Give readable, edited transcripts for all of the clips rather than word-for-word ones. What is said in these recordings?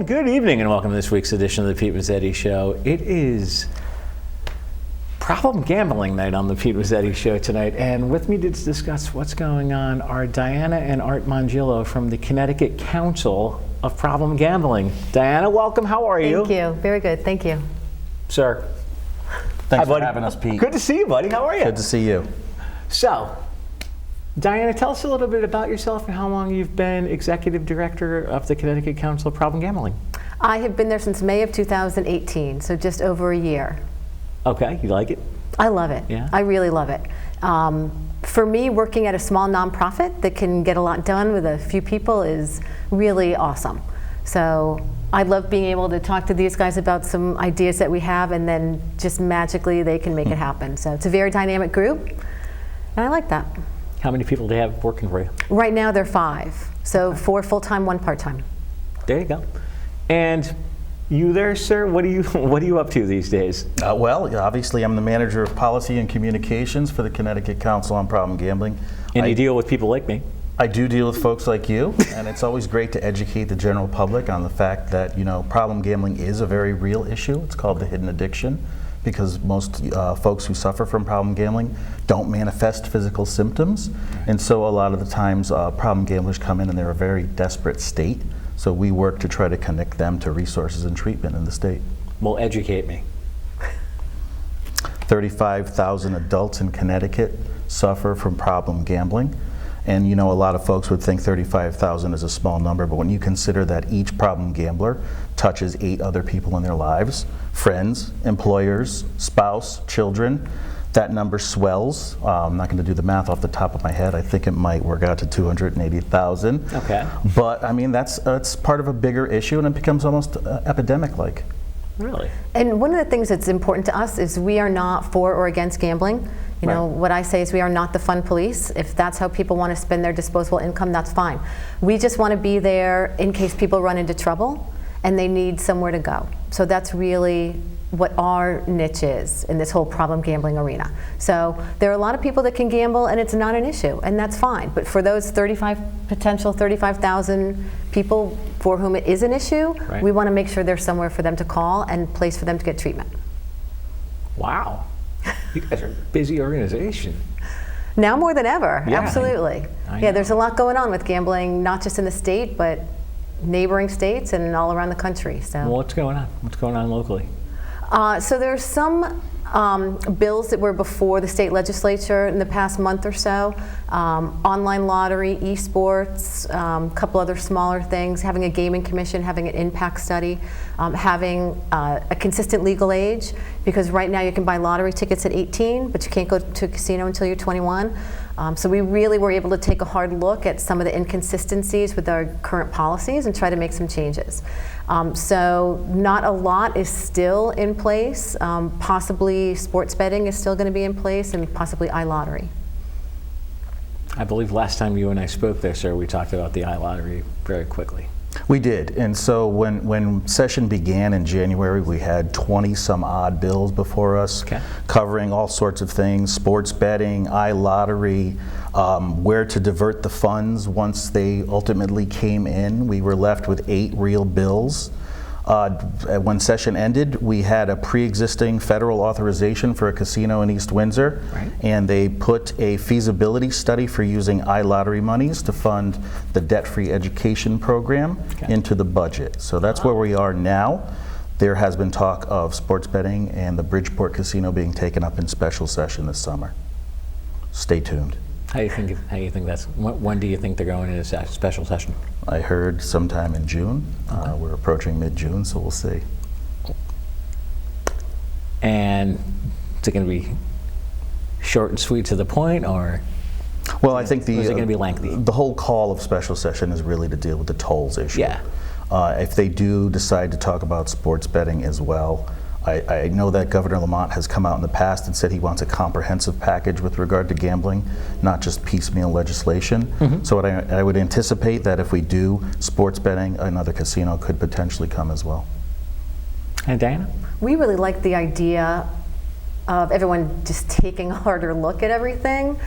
good evening and welcome to this week's edition of the Pete Mezzetti Show. It is problem gambling night on the Pete Mezzetti Show tonight, and with me to discuss what's going on are Diana and Art Mongillo from the Connecticut Council of Problem Gambling. Diana, welcome. How are you? Thank you. Very good. Thank you. Sir. Thanks for having us, Pete. Good to see you, buddy. How are you? Good to see you. So, Diana, tell us a little bit about yourself and how long you've been Executive Director of the Connecticut Council of Problem Gambling. I have been there since May of 2018, so just over a year. Okay, you like it? I love it. Yeah? I really love it. For me, working at a small nonprofit that can get a lot done with a few people is really awesome. So I love being able to talk to these guys about some ideas that we have, and then just magically they can make it happen. So it's a very dynamic group, and I like that. How many people do you have working for you? Right now they're 5. So 4 full-time, 1 part-time. There you go. And you there, sir? What are you up to these days? Well, obviously I'm the Manager of Policy and Communications for the Connecticut Council on Problem Gambling. And you deal with people like me. I do deal with folks like you, and it's always great to educate the general public on the fact that, problem gambling is a very real issue. It's called the hidden addiction, because most folks who suffer from problem gambling don't manifest physical symptoms. And so a lot of the times problem gamblers come in and they're a very desperate state. So we work to try to connect them to resources and treatment in the state. Well, educate me. 35,000 adults in Connecticut suffer from problem gambling. And a lot of folks would think 35,000 is a small number, but when you consider that each problem gambler touches 8 other people in their lives, friends, employers, spouse, children, that number swells. I'm not going to do the math off the top of my head. I think it might work out to 280,000. Okay. But I mean, that's part of a bigger issue, and it becomes almost epidemic-like. Really? And one of the things that's important to us is we are not for or against gambling. What I say is we are not the fun police. If that's how people want to spend their disposable income, that's fine. We just want to be there in case people run into trouble and they need somewhere to go. So that's really what our niche is in this whole problem gambling arena. So there are a lot of people that can gamble and it's not an issue, and that's fine. But for those potential 35,000 people for whom it is an issue, we want to make sure there's somewhere for them to call and place for them to get treatment. Wow. You guys are a busy organization. Now more than ever, yeah, absolutely. I Yeah, know. there's a lot going on with gambling, not just in the state, but neighboring states and all around the country. So, Well, what's going on? What's going on locally? So there's some bills that were before the state legislature in the past month or so. Online lottery, esports, a couple other smaller things, having a gaming commission, having an impact study, having a consistent legal age, because right now you can buy lottery tickets at 18, but you can't go to a casino until you're 21. So we really were able to take a hard look at some of the inconsistencies with our current policies and try to make some changes. So not a lot is still in place. Possibly sports betting is still going to be in place, and possibly iLottery. I believe last time you and I spoke there, sir, we talked about the iLottery very quickly. We did, and so when session began in January, we had 20 some odd bills before us, covering all sorts of things: sports betting, iLottery, where to divert the funds once they ultimately came in. We were left with 8 real bills. When session ended, we had a pre-existing federal authorization for a casino in East Windsor, and they put a feasibility study for using iLottery monies to fund the debt-free education program into the budget. So that's where we are now. There has been talk of sports betting and the Bridgeport Casino being taken up in special session this summer. Stay tuned. How do you think that's? When do you think they're going into special session? I heard sometime in June. We're approaching mid-June, so we'll see. And is it going to be short and sweet to the point, or? Well, I think is it going to be lengthy? The whole call of special session is really to deal with the tolls issue. Yeah. If they do decide to talk about sports betting as well, I know that Governor Lamont has come out in the past and said he wants a comprehensive package with regard to gambling, not just piecemeal legislation. So I would anticipate that if we do sports betting, another casino could potentially come as well. And Diana? We really like the idea of everyone just taking a harder look at everything.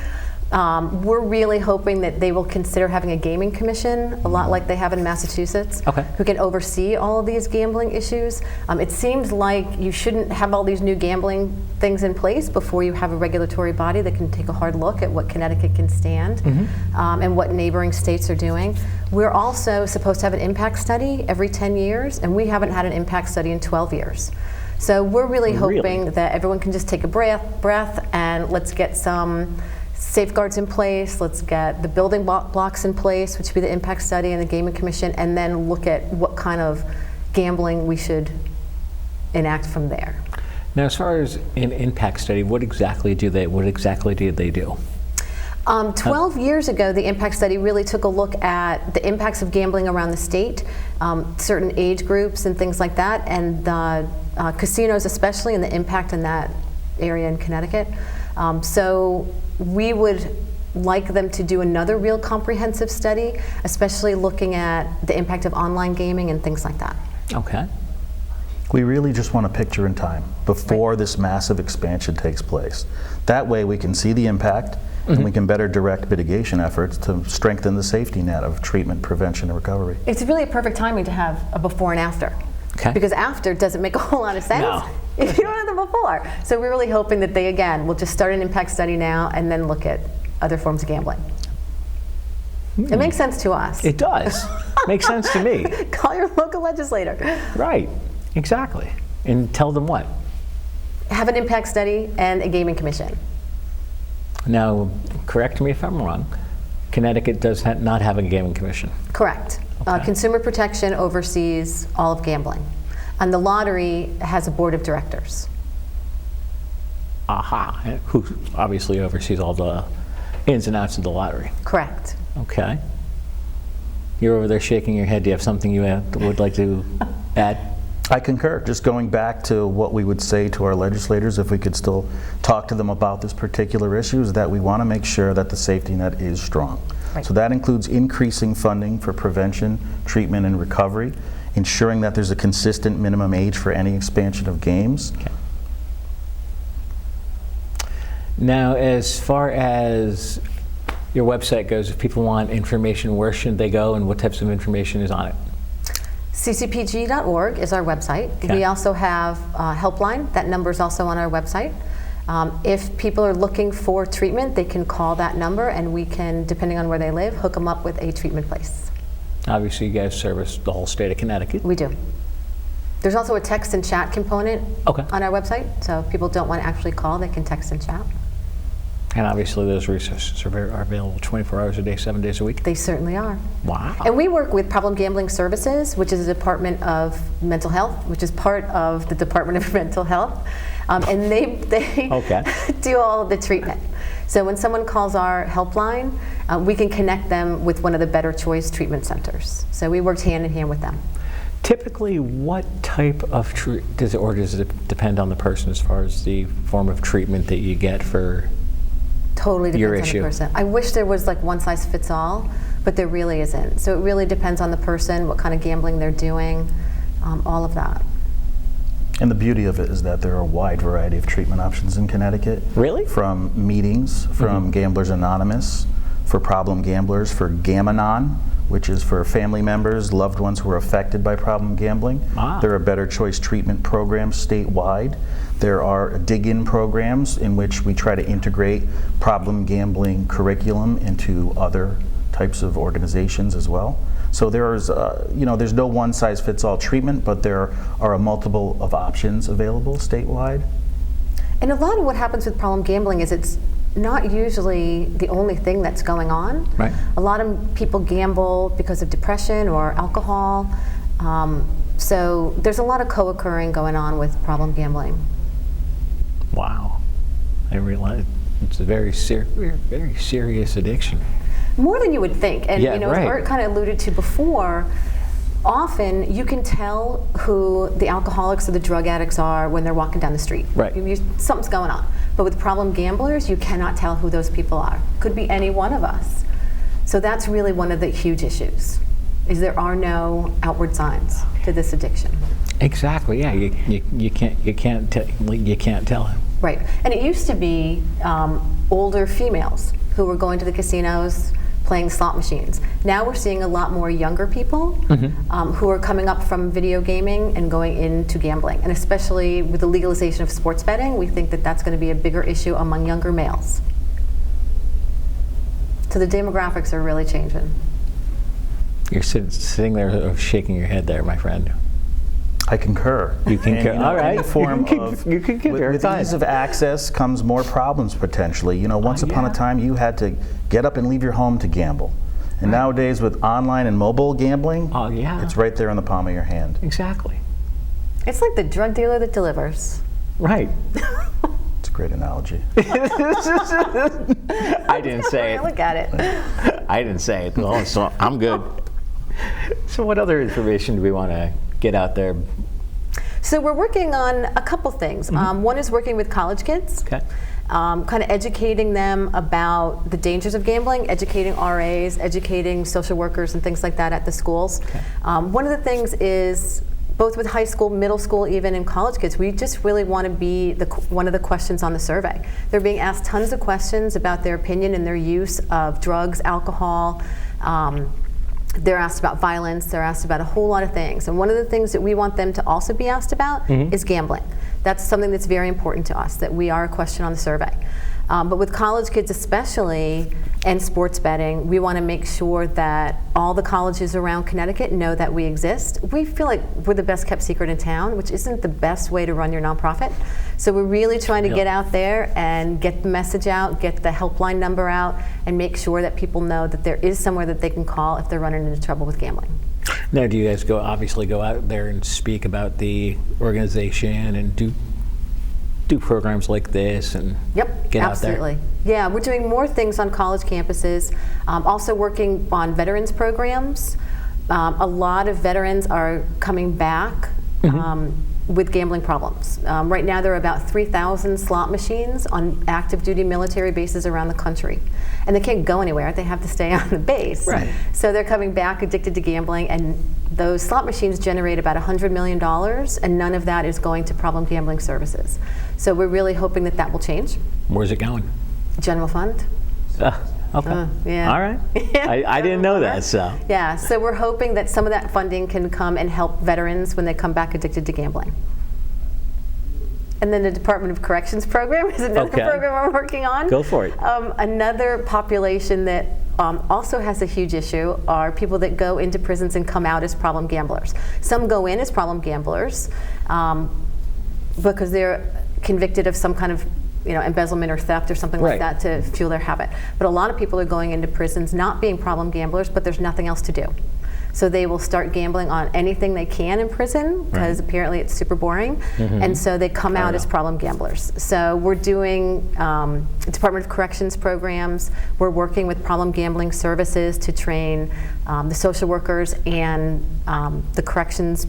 We're really hoping that they will consider having a gaming commission, a lot like they have in Massachusetts, Okay. who can oversee all of these gambling issues. It seems like you shouldn't have all these new gambling things in place before you have a regulatory body that can take a hard look at what Connecticut can stand and what neighboring states are doing. We're also supposed to have an impact study every 10 years, and we haven't had an impact study in 12 years. So we're really hoping that everyone can just take a breath and let's get some safeguards in place, let's get the building blocks in place, which would be the impact study and the gaming commission, and then look at what kind of gambling we should enact from there. Now, as far as an impact study, what exactly do they do? 12 years ago, the impact study really took a look at the impacts of gambling around the state, certain age groups and things like that, and the casinos especially, and the impact in that area in Connecticut. So we would like them to do another real comprehensive study, especially looking at the impact of online gaming and things like that. Okay. We really just want a picture in time before this massive expansion takes place. That way we can see the impact and we can better direct mitigation efforts to strengthen the safety net of treatment, prevention, and recovery. It's really a perfect timing to have a before and after. Okay. Because after doesn't make a whole lot of sense No. if you don't have the before. So we're really hoping that they, again, will just start an impact study now and then look at other forms of gambling. It makes sense to us. It does. Makes sense to me. Call your local legislator. Right. Exactly. And tell them what? Have an impact study and a gaming commission. Now, correct me if I'm wrong, Connecticut does not have a gaming commission. Correct. Okay. Consumer Protection oversees all of gambling. And the lottery has a board of directors. Aha. Who obviously oversees all the ins and outs of the lottery. Correct. Okay. You're over there shaking your head. Do you have something you would like to add? I concur. Just going back to what we would say to our legislators if we could still talk to them about this particular issue, is that we want to make sure that the safety net is strong. Right. So that includes increasing funding for prevention, treatment, and recovery, ensuring that there's a consistent minimum age for any expansion of games. Okay. Now, as far as your website goes, if people want information, where should they go and what types of information is on it? ccpg.org is our website. Okay. We also have a helpline. That number is also on our website. If people are looking for treatment, they can call that number and we can, depending on where they live, hook them up with a treatment place. Obviously, you guys service the whole state of Connecticut. We do. There's also a text and chat component Okay. on our website, so if people don't want to actually call, they can text and chat. And obviously, those resources are available 24 hours a day, 7 days a week. They certainly are. Wow. And we work with Problem Gambling Services, which is a Department of Mental Health, which is part of the Department of Mental Health. And they Okay. do all of the treatment. So when someone calls our helpline, we can connect them with one of the Better Choice treatment centers. So we worked hand in hand with them. Typically, what type of does it depend on the person as far as the form of treatment that you get for Totally your depends on issue? the person. I wish there was like one size fits all, but there really isn't. So it really depends on the person, what kind of gambling they're doing, all of that. And the beauty of it is that there are a wide variety of treatment options in Connecticut. Really? From meetings, from Gamblers Anonymous, for problem gamblers, for Gam-Anon, which is for family members, loved ones who are affected by problem gambling. Ah. There are Better Choice treatment programs statewide. There are dig-in programs in which we try to integrate problem gambling curriculum into other types of organizations as well. So there's no one-size-fits-all treatment, but there are a multiple of options available statewide. And a lot of what happens with problem gambling is it's not usually the only thing that's going on. Right. A lot of people gamble because of depression or alcohol. So there's a lot of co-occurring going on with problem gambling. Wow. I realize it's a very serious addiction. More than you would think. And Yeah, as right. Art kind of alluded to before, often you can tell who the alcoholics or the drug addicts are when they're walking down the street. Right. Something's going on. But with problem gamblers, you cannot tell who those people are. Could be any one of us. So that's really one of the huge issues, is there are no outward signs to this addiction. Exactly. Yeah. You can't tell. Right, and it used to be older females who were going to the casinos, playing slot machines. Now we're seeing a lot more younger people who are coming up from video gaming and going into gambling. And especially with the legalization of sports betting, we think that that's going to be a bigger issue among younger males. So the demographics are really changing. You're sitting there shaking your head there, my friend. I concur. You concur. All right. Any form You can concur. with ease of access comes more problems potentially. You know, once upon a time you had to get up and leave your home to gamble. And nowadays with online and mobile gambling, it's right there in the palm of your hand. Exactly. It's like the drug dealer that delivers. Right. It's a great analogy. I didn't say it. Look at it. I didn't say it. Well, so I'm good. So what other information do we want to get out there? So we're working on a couple things. One is working with college kids, kind of educating them about the dangers of gambling, educating RAs, educating social workers and things like that at the schools. One of the things is, both with high school, middle school, even and college kids, we just really want to be one of the questions on the survey. They're being asked tons of questions about their opinion and their use of drugs, alcohol. They're asked about violence, they're asked about a whole lot of things. And one of the things that we want them to also be asked about is gambling. That's something that's very important to us, that we are a question on the survey. But with college kids especially, and sports betting, we want to make sure that all the colleges around Connecticut know that we exist. We feel like we're the best kept secret in town, which isn't the best way to run your nonprofit. So we're really trying to get out there and get the message out, get the helpline number out, and make sure that people know that there is somewhere that they can call if they're running into trouble with gambling. Now, do you guys obviously go out there and speak about the organization and do programs like this and get absolutely. out there? Yeah, we're doing more things on college campuses, also working on veterans programs. A lot of veterans are coming back with gambling problems. Right now there are about 3,000 slot machines on active duty military bases around the country. And they can't go anywhere, they have to stay on the base. Right. So they're coming back addicted to gambling, and those slot machines generate about $100 million, and none of that is going to problem gambling services. So we're really hoping that that will change. Where's it going? General fund. Okay. Yeah. All right. I didn't know that, so. Yeah, so we're hoping that some of that funding can come and help veterans when they come back addicted to gambling. And then the Department of Corrections program is another program we're working on. Go for it. Another population that also has a huge issue are people that go into prisons and come out as problem gamblers. Some go in as problem gamblers because they're convicted of some kind of embezzlement or theft or something like that to fuel their habit. But a lot of people are going into prisons not being problem gamblers, but there's nothing else to do. So they will start gambling on anything they can in prison because apparently it's super boring. And so they come out as problem gamblers. So we're doing Department of Corrections programs. We're working with problem gambling services to train the social workers and the corrections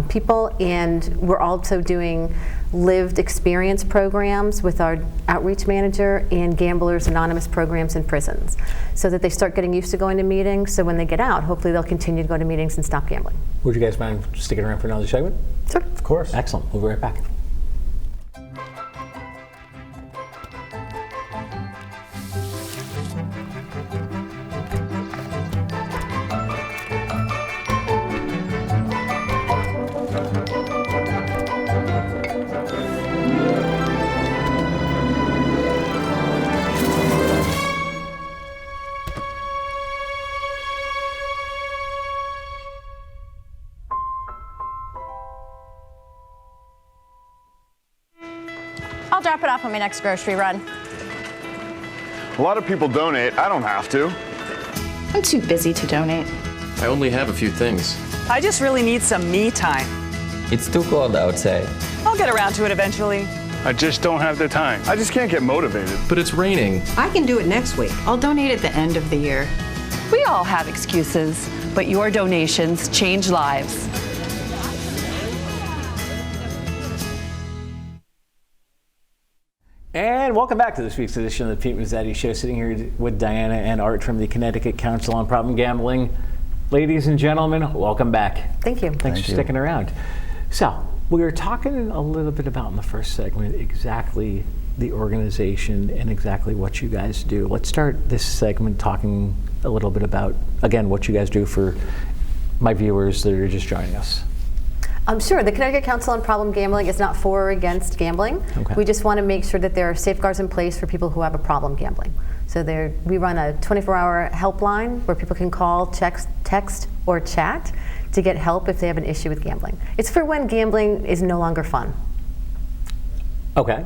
people. And we're also doing lived experience programs with our outreach manager and Gamblers Anonymous programs in prisons, so that they start getting used to going to meetings, so when they get out, hopefully they'll continue to go to meetings and stop gambling. Would you guys mind sticking around for another segment? Sure. Of course. Excellent. We'll be right back. I'll drop it off on my next grocery run. A lot of people donate. I don't have to. I'm too busy to donate. I only have a few things. I just really need some me time. It's too cold outside. I'll get around to it eventually. I just don't have the time. I just can't get motivated. But it's raining. I can do it next week. I'll donate at the end of the year. We all have excuses, but your donations change lives. And welcome back to this week's edition of the Pete Mezzetti Show. Sitting here with Diana and Art from the Connecticut Council on Problem Gambling. Ladies and gentlemen, welcome back. Thank you. Thanks for sticking around. So, We were talking a little bit about in the first segment exactly the organization and exactly what you guys do. Let's start this segment talking a little bit about, again, what you guys do for my viewers that are just joining us. Sure. The Connecticut Council on Problem Gambling is not for or against gambling. Okay. We just want to make sure that there are safeguards in place for people who have a problem gambling. So we run a 24-hour helpline where people can call, text, or chat to get help if they have an issue with gambling. It's for when gambling is no longer fun. Okay.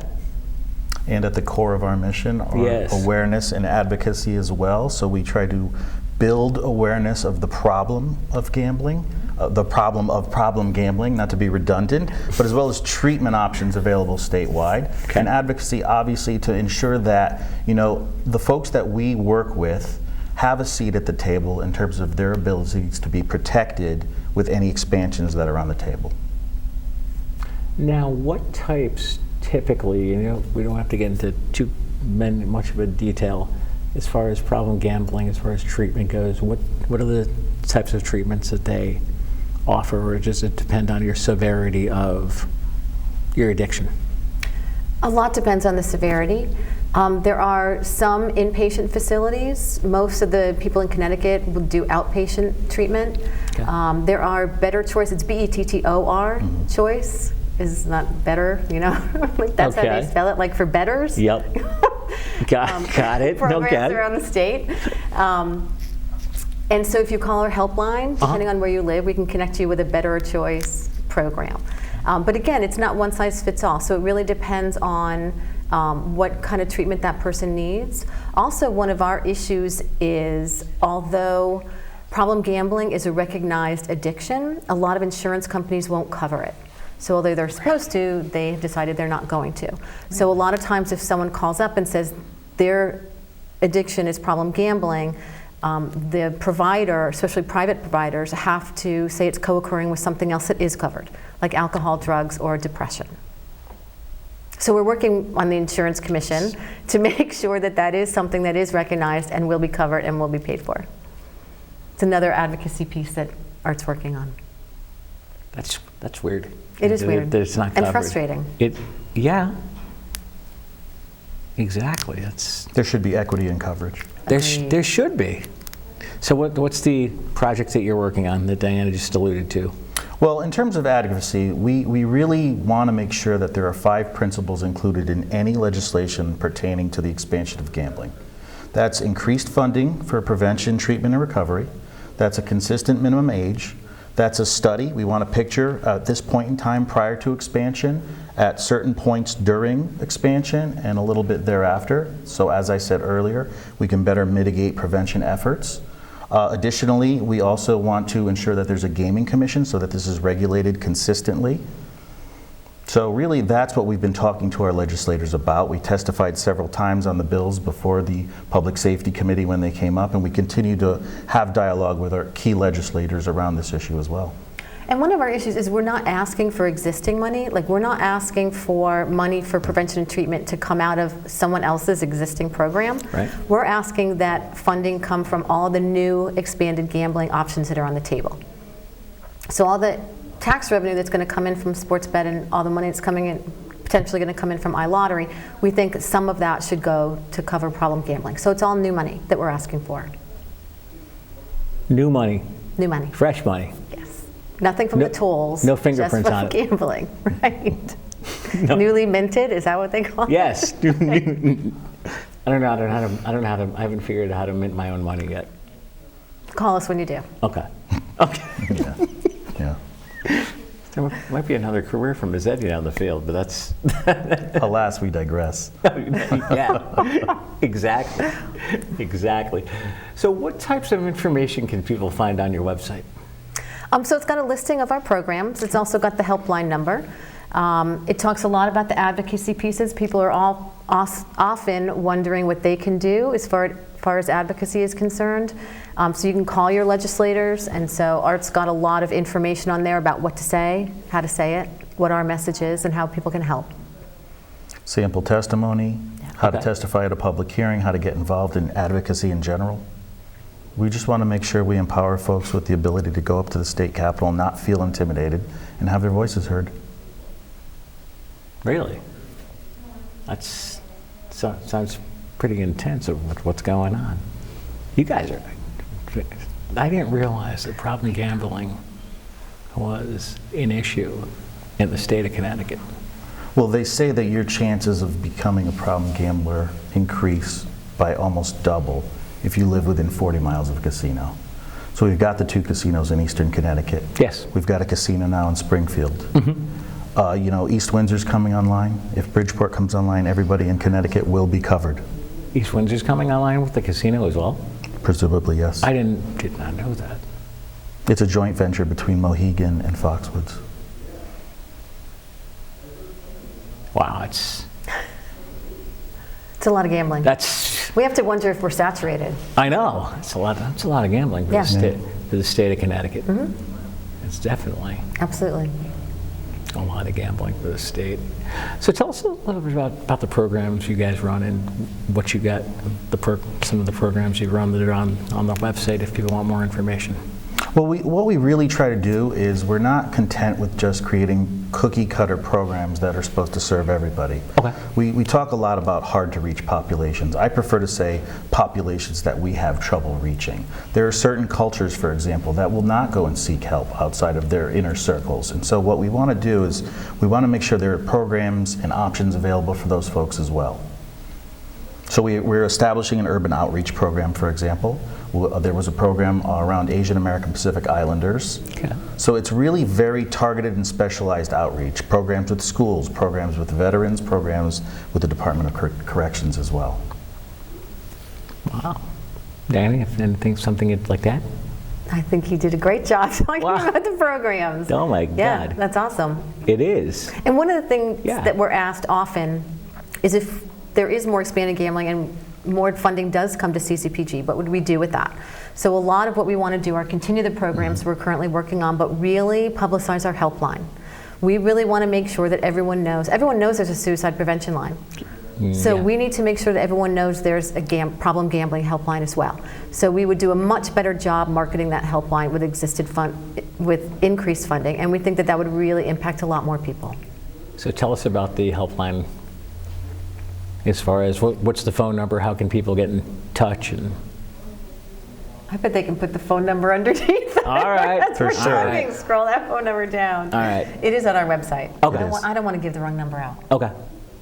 And at the core of our mission are Yes. awareness and advocacy as well. So we try to build awareness of the problem of gambling, the problem of problem gambling, not to be redundant, but as well as treatment options available statewide. Okay. And advocacy, obviously, to ensure that, you know, the folks that we work with have a seat at the table in terms of their abilities to be protected with any expansions that are on the table. Now, what types typically, you know, we don't have to get into much of a detail as far as problem gambling, as far as treatment goes, what are the types of treatments that they offer, or does it depend on your severity of your addiction? A lot depends on the severity. There are some inpatient facilities. Most of the people in Connecticut will do outpatient treatment. Okay. There are better choice. It's BETTOR choice. Is not better, you know? Like that's how Okay. they spell it, like for betters. Yep. Got it. Programs around the state. And so if you call our helpline, depending on where you live, we can connect you with a better choice program. But again, it's not one size fits all. So it really depends on what kind of treatment that person needs. Also, one of our issues is, although problem gambling is a recognized addiction, a lot of insurance companies won't cover it. So although they're supposed to, they've decided they're not going to. So a lot of times if someone calls up and says their addiction is problem gambling, the provider, especially private providers, have to say it's co-occurring with something else that is covered, like alcohol, drugs, or depression. So we're working on the Insurance Commission to make sure that that is something that is recognized and will be covered and will be paid for. It's another advocacy piece that Art's working on. That's weird. It is weird. That it's not and covered. frustrating. Yeah. Exactly. There should be equity in coverage. There should be. So what's the project that you're working on that Diana just alluded to? Well, in terms of advocacy, we really want to make sure that there are 5 principles included in any legislation pertaining to the expansion of gambling. That's increased funding for prevention, treatment, and recovery. That's a consistent minimum age. That's a study. We want a picture at this point in time prior to expansion, at certain points during expansion, and a little bit thereafter. So as I said earlier, we can better mitigate prevention efforts. Additionally, we also want to ensure that there's a gaming commission so that this is regulated consistently. So really, that's what we've been talking to our legislators about. We testified several times on the bills before the Public Safety Committee when they came up, and we continue to have dialogue with our key legislators around this issue as well. And one of our issues is we're not asking for existing money. Like, we're not asking for money for prevention and treatment to come out of someone else's existing program. Right. We're asking that funding come from all the new expanded gambling options that are on the table. So all the tax revenue that's going to come in from sports bet and all the money that's coming in, potentially going to come in from iLottery, we think some of that should go to cover problem gambling. So it's all new money that we're asking for. New money. New money. Fresh money. Yes. Nothing from the tolls. No fingerprints just on from it. Gambling, right? Newly minted, is that what they call it? Yes. I don't know. I haven't figured out how to mint my own money yet. Call us when you do. Okay. Yeah. There might be another career for Mezzetti down the field, but that's... Alas, we digress. Yeah, exactly. Exactly. So what types of information can people find on your website? So it's got a listing of our programs. It's also got the helpline number. It talks a lot about the advocacy pieces. People are all often wondering what they can do as far as advocacy is concerned. So you can call your legislators, and so Art's got a lot of information on there about what to say, how to say it, what our message is, and how people can help. Sample testimony, how to Okay. testify at a public hearing, how to get involved in advocacy in general. We just want to make sure we empower folks with the ability to go up to the state capitol and not feel intimidated and have their voices heard. Really? Sounds pretty intense of what's going on. You guys are, I didn't realize that problem gambling was an issue in the state of Connecticut. Well, they say that your chances of becoming a problem gambler increase by almost double if you live within 40 miles of a casino. So we've got the 2 casinos in eastern Connecticut. Yes. We've got a casino now in Springfield. You know, East Windsor's coming online. If Bridgeport comes online, everybody in Connecticut will be covered. East Windsor's coming online with the casino as well? Presumably, yes. I did not know that. It's a joint venture between Mohegan and Foxwoods. Wow, it's It's a lot of gambling. We have to wonder if we're saturated. I know. It's a lot of gambling for, Yeah. for the state of Connecticut. It's definitely Absolutely. a lot of gambling for the state. So tell us a little bit about the programs you guys run and what you got, some of the programs you run that are on the website if people want more information. Well, what we really try to do is we're not content with just creating cookie cutter programs that are supposed to serve everybody. Okay. We talk a lot about hard to reach populations. I prefer to say populations that we have trouble reaching. There are certain cultures, for example, that will not go and seek help outside of their inner circles. And so what we want to do is we want to make sure there are programs and options available for those folks as well. So we're establishing an urban outreach program, for example. There was a program around Asian American Pacific Islanders. Okay. So it's really very targeted and specialized outreach. Programs with schools, programs with veterans, programs with the Department of Corrections as well. Wow. Danny, if anything, something like that? I think he did a great job talking about the programs. Oh my Yeah, God. that's awesome. It is. And one of the things Yeah. that we're asked often is if there is more expanded gambling and more funding does come to CCPG, what would we do with that? So a lot of what we want to do are continue the programs we're currently working on, but really publicize our helpline. We really want to make sure that everyone knows there's a suicide prevention line. So we need to make sure that everyone knows there's a problem gambling helpline as well. So we would do a much better job marketing that helpline with increased funding, and we think that would really impact a lot more people. So tell us about the helpline. As far as what's the phone number, how can people get in touch? And I bet they can put the phone number underneath. All right, That's for sure. sure. Scroll that phone number down. All right. It is on our website. Okay. I don't want to give the wrong number out. Okay.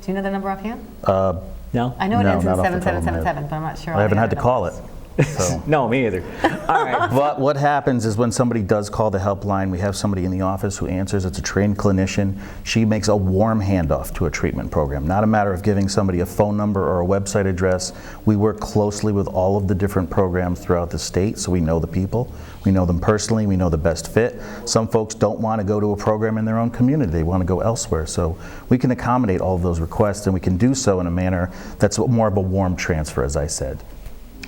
Do you know the number offhand? No? I know it No, ends in not off the top of my head. 7777, but I'm not sure. I haven't all had the to other call it. numbers. So. No, me either. All right. But what happens is when somebody does call the helpline, we have somebody in the office who answers. It's a trained clinician. She makes a warm handoff to a treatment program. Not a matter of giving somebody a phone number or a website address. We work closely with all of the different programs throughout the state, so we know the people. We know them personally. We know the best fit. Some folks don't want to go to a program in their own community. They want to go elsewhere. So we can accommodate all of those requests, and we can do so in a manner that's more of a warm transfer, as I said.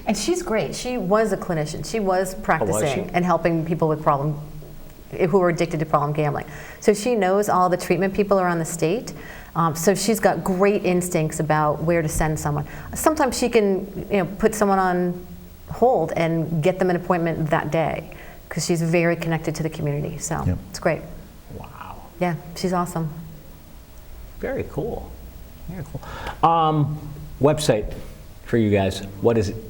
And she's great. She was a clinician. She was practicing and helping people with who are addicted to problem gambling. So she knows all the treatment people around the state. So she's got great instincts about where to send someone. Sometimes she can, put someone on hold and get them an appointment that day because she's very connected to the community. So It's great. Wow. Yeah, she's awesome. Very cool. Very cool. Website for you guys. What is it?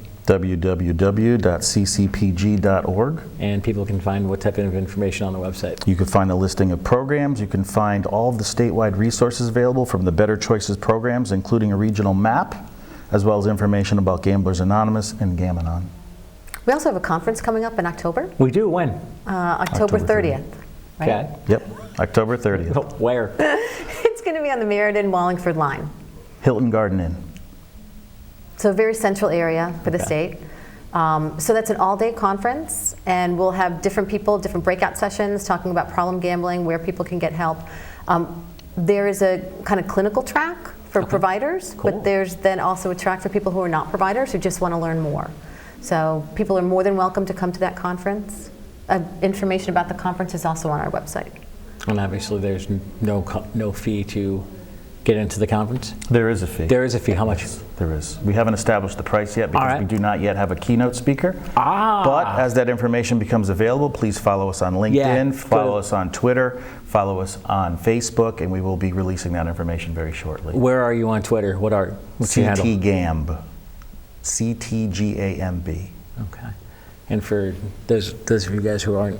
www.ccpg.org. And people can find what type of information on the website? You can find a listing of programs. You can find all of the statewide resources available from the Better Choices programs, including a regional map, as well as information about Gamblers Anonymous and Gam-Anon. We also have a conference coming up in October. We do. When? October 30th. Right? Okay. Yep, October 30th. Where? It's going to be on the Meriden-Wallingford line. Hilton Garden Inn. So a very central area for the state. So that's an all-day conference, and we'll have different people, different breakout sessions talking about problem gambling, where people can get help. There is a kind of clinical track for providers, but there's then also a track for people who are not providers who just want to learn more. So people are more than welcome to come to that conference. Information about the conference is also on our website. And obviously there's no fee to get into the conference? There is a fee. There is a fee. How much? There is. We haven't established the price yet because we do not yet have a keynote speaker. But as that information becomes available, please follow us on LinkedIn, follow us on Twitter, follow us on Facebook, and we will be releasing that information very shortly. Where are you on Twitter? What's your handle? CTGAMB. CTGAMB. Okay. And for those of you guys who aren't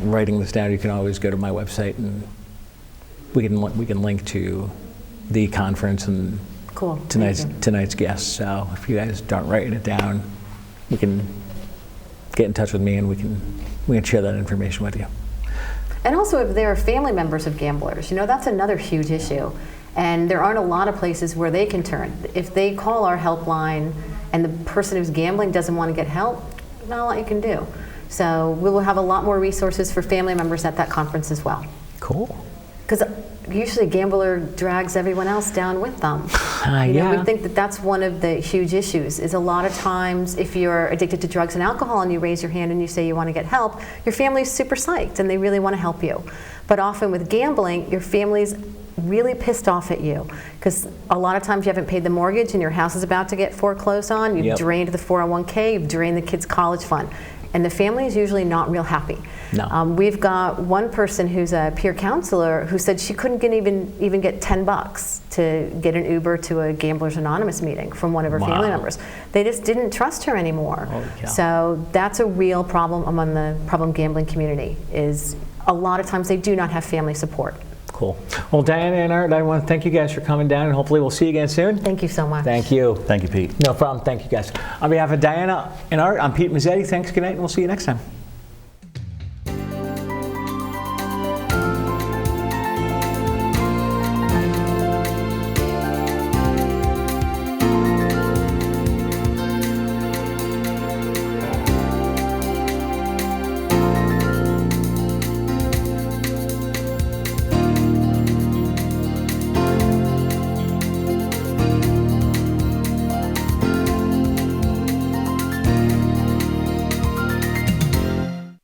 writing this down, you can always go to my website and we can link to the conference and tonight's guests. So if you guys aren't writing it down, we can get in touch with me and we can share that information with you. And also, if there are family members of gamblers, that's another huge issue. And there aren't a lot of places where they can turn. If they call our helpline and the person who's gambling doesn't want to get help, not a lot you can do. So we will have a lot more resources for family members at that conference as well. Cool. Because usually a gambler drags everyone else down with them. Yeah. We think that that's one of the huge issues, is a lot of times if you're addicted to drugs and alcohol and you raise your hand and you say you want to get help, your family's super psyched and they really want to help you. But often with gambling, your family's really pissed off at you because a lot of times you haven't paid the mortgage and your house is about to get foreclosed on. You've drained the 401k, you've drained the kids' college fund. And the family is usually not real happy. No. We've got one person who's a peer counselor who said she couldn't even get $10 to get an Uber to a Gamblers Anonymous meeting from one of her family members. They just didn't trust her anymore. So that's a real problem among the problem gambling community, is a lot of times they do not have family support. Cool. Well, Diana and Art, I want to thank you guys for coming down, and hopefully we'll see you again soon. Thank you so much. Thank you. Thank you, Pete. No problem. Thank you, guys. On behalf of Diana and Art, I'm Pete Mezzetti. Thanks, good night, and we'll see you next time.